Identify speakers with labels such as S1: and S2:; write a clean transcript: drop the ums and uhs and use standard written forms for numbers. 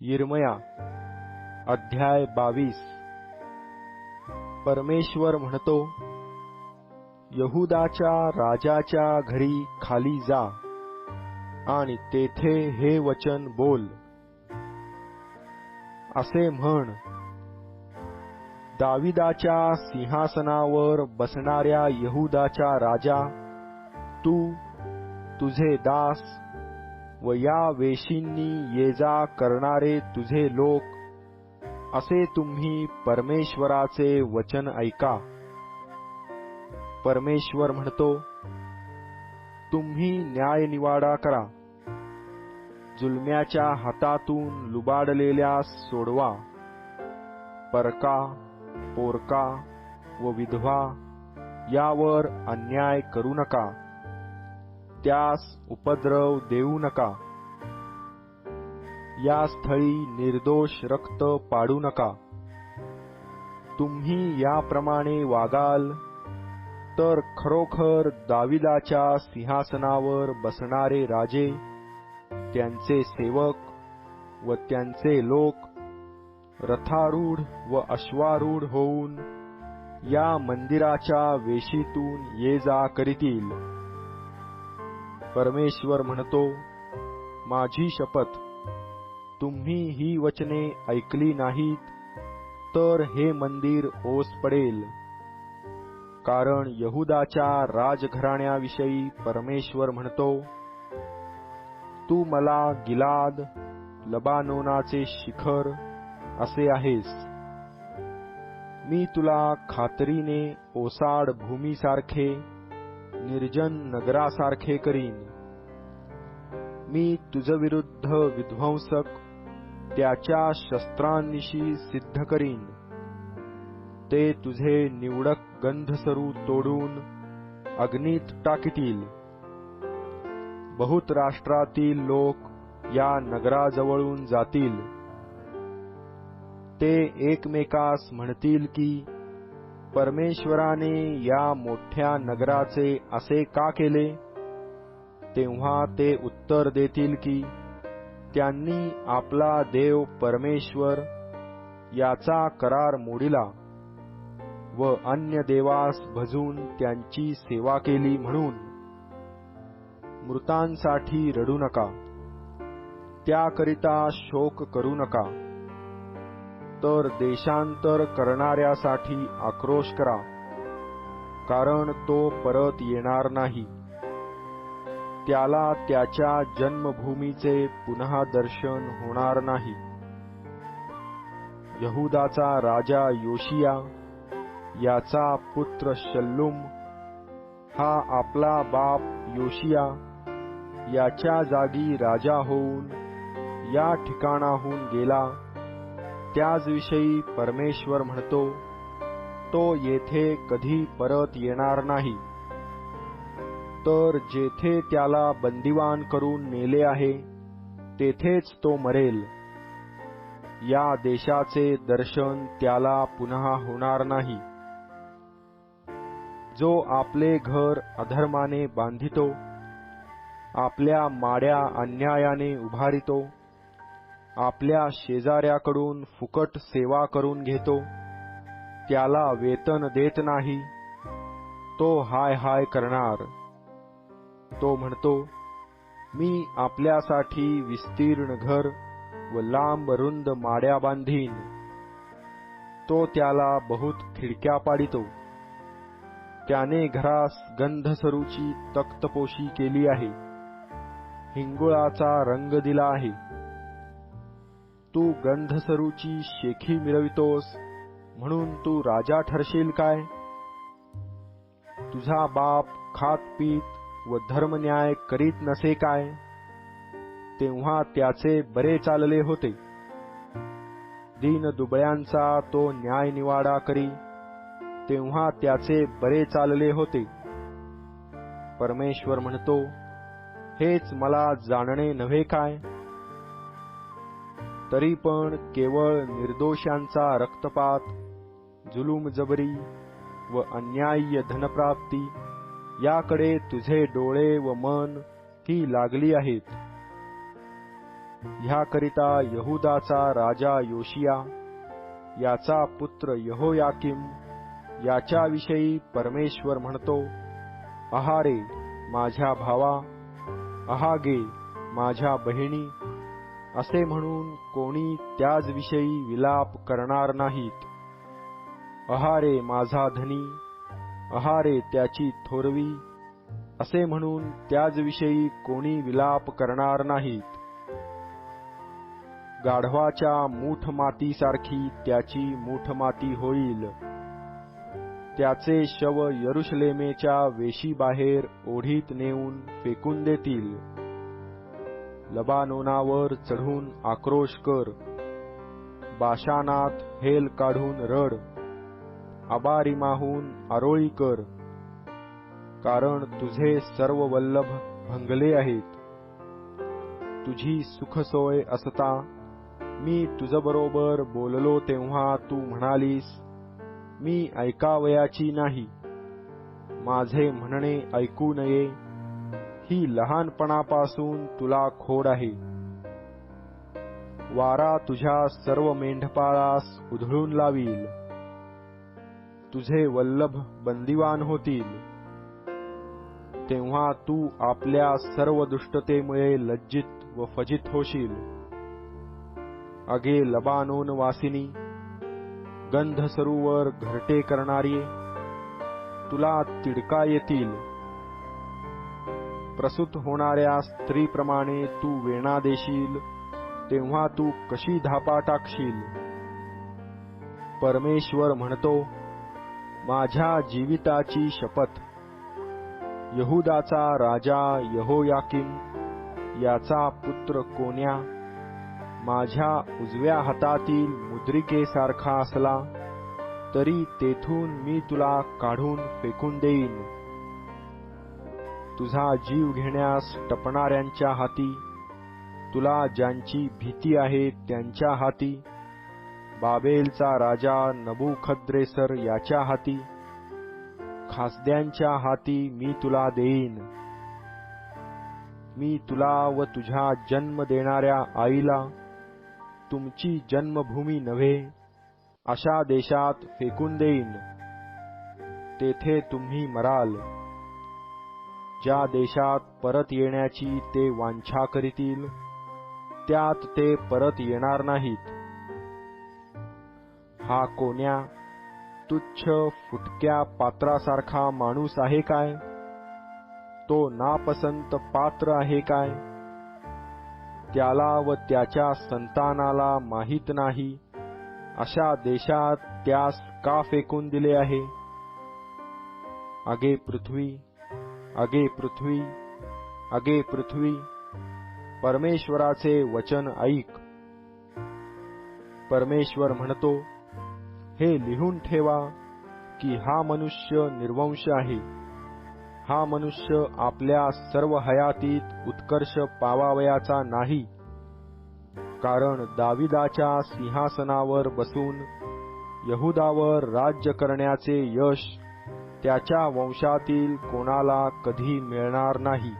S1: यिर्मया अध्याय 22। परमेश्वर म्हणतो, यहूदाच्या राजाच्या घरी खाली जा आणि तेथे हे वचन बोल. असे म्हण, दाविदाच्या सिंहासनावर बसणाऱ्या यहूदाच्या राजा, तू, तुझे दास व या वेशींनी ये जा करणारे तुझे लोक, असे तुम्ही परमेश्वराचे वचन ऐका. परमेश्वर म्हणतो, तुम्ही न्यायनिवाडा करा, जुलम्याच्या हातातून लुबाडलेल्या सोडवा. परका, पोरका व विधवा यावर अन्याय करू नका, त्यास उपद्रव देऊ नका. या स्थळी निर्दोष रक्त पाडू नका. तुम्ही याप्रमाणे वागाल तर खरोखर दाविदाच्या सिंहासनावर बसणारे राजे, त्यांचे सेवक व त्यांचे लोक रथारूढ व अश्वारूढ होऊन या मंदिराच्या वेशीतून ये जा करीतील. परमेश्वर म्हणतो, माझी शपथ, तुम्ही ही वचने ऐकली नाहीत तर हे मंदिर ओस पडेल. कारण यहूदाच्या राजघराण्याविषयी परमेश्वर म्हणतो, तू मला गिलाद, लबानोनाचे शिखर असे आहेस. मी तुला खात्रीने ओसाड भूमीसारखे, निर्जन नगरासारखे करीन. मी तुझविरुद्ध विध्वंसक त्याच्या शस्त्रांनिशी सिद्ध करीन. ते तुझे निवडक गंधसरू तोडून अग्नीत टाकीतील. बहुत राष्ट्रातील लोक या नगराजवळून जातील. ते एकमेकास म्हणतील की, परमेश्वराने या मोठ्या नगराचे असे का केले? तेव्हा ते उत्तर देतील की, त्यांनी आपला देव परमेश्वर याचा करार मोडिला व अन्य देवास भजून त्यांची सेवा केली. म्हणून मृतांसाठी रडू नका, त्याकरिता शोक करू नका, तर देशांतर करणाऱ्यासाठी आक्रोश करा, कारण तो परत येणार नाही. त्याला त्याच्या जन्मभूमीचे पुन्हा दर्शन होणार नाही. यहूदाचा राजा योशिया याचा पुत्र शल्लूम हा आपला बाप योशिया याच्या जागी राजा होऊन या ठिकाणाहून गेला. त्याच विषयी परमेश्वर म्हणतो, तो येथे कधी परत येणार नाही, तर जेथे त्याला बंदिवान करून नेले आहे तेथेच तो मरेल. या देशाचे दर्शन त्याला पुन्हा होणार नाही. जो आपले घर अधर्माने बांधितो, आपल्या माड्या अन्यायाने उभारितो, आपल्या शेजाऱ्याकडून फुकट सेवा करून घेतो, त्याला वेतन देत नाही, तो हाय हाय करणार. तो म्हणतो, मी आपल्यासाठी विस्तीर्ण घर व लांब रुंद माड्या बांधीन. तो त्याला बहुत खिडक्या पाडितो. त्याने घरास गंधसरूची तख्तपोशी केली आहे, हिंगुळाचा रंग दिला आहे. तू गंधसरूची शेखी मिरवितोस म्हणून तू राजा ठरशील काय? तुझा बाप खातपीत व धर्मन्याय करीत नसे काय? तेव्हा त्याचे बरे चालले होते. दीनदुबळ्यांचा तो न्यायनिवाडा करी, तेव्हा त्याचे बरे चालले होते. परमेश्वर म्हणतो, हेच मला जाणणे नव्हे काय? तरी पण केवळ निर्दोषांचा रक्तपात, जुलूमजबरी व अन्याय्य धनप्राप्ती याकडे तुझे डोळे व मन ही लागली आहेत. ह्याकरिता यहुदाचा राजा योशिया याचा पुत्र यहोयाकीम याच्याविषयी परमेश्वर म्हणतो, आहारे माझ्या भावा, आहागे माझ्या बहिणी, असे म्हणून कोणी त्याचविषयी विलाप करणार नाहीत. आहारे माझा धनी, आहारे त्याची थोरवी, असे म्हणून त्याचविषयी कोणी विलाप करणार नाहीत. गाढवाच्या मूठमातीसारखी त्याची मूठमाती होईल. त्याचे शव यरुशलेमेच्या वेशीबाहेर ओढीत नेऊन फेकून देतील. लबानोनावर चढून आक्रोश कर, बाशानात हेल काढून रड, अबारिमाहून आरोळी कर, कारण तुझे सर्व वल्लभ भंगले आहेत. तुझी सुखसोय असता मी तुझबरोबर बोललो तेव्हा तू म्हणालीस, मी ऐकावयाची नाही, माझे म्हणणे ऐकू नये, ही लहानपणापासून तुला खोड आहे. वारा तुझ्या सर्व मेंढपाळास उधळून लावील, तुझे वल्लभ बंदिवान होतील. तेव्हा तू आपल्या सर्व दुष्टतेमुळे लज्जित व फजित होशील. अगे लबानोन वासिनी, गंधसरूवर घरटे करणारी, तुला तिडका येतील. प्रसूत होणाऱ्या स्त्रीप्रमाणे तू वेणा देशील, तेव्हा तू कशी धापा टाकशील. परमेश्वर म्हणतो, माझ्या जीविताची शपथ, यहुदाचा राजा यहोयाकीम याचा पुत्र कोन्या माझ्या उजव्या हातातील मुद्रिकेसारखा असला तरी तेथून मी तुला काढून फेकून देईन. तुझा जीव घेण्यास टपणाऱ्यांच्या हाती, तुला ज्यांची भीती आहे त्यांच्या हाती, बाबेलचा राजा नबुखद्रेसर याच्या हाती, खासद्यांच्या हाती मी तुला देईन. मी तुला व तुझ्या जन्म देणाऱ्या आईला तुमची जन्मभूमी नव्हे अशा देशात फेकून देईन. तेथे तुम्ही मराल. ज्या देशात परत येण्याची ते वांछा करीतील, त्यात ते परत येणार नाहीत. हा कोन्या तुच्छ फुटक्या पात्रासारखा माणूस आहे काय? तो नापसंत पात्र आहे काय? त्याला व त्याच्या संतानाला माहित नाही अशा देशात त्यास का फेकून दिले आहे? अगे पृथ्वी, अगे पृथ्वी, अगे पृथ्वी, परमेश्वराचे वचन ऐक. परमेश्वर म्हणतो, हे लिहून ठेवा की हा मनुष्य निर्वंश आहे. हा मनुष्य आपल्या सर्व हयातीत उत्कर्ष पावावयाचा नाही, कारण दाविदाच्या सिंहासनावर बसून यहुदावर राज्य करण्याचे यश त्याच्या वंशातील कोणाला कधी मिळणार नाही.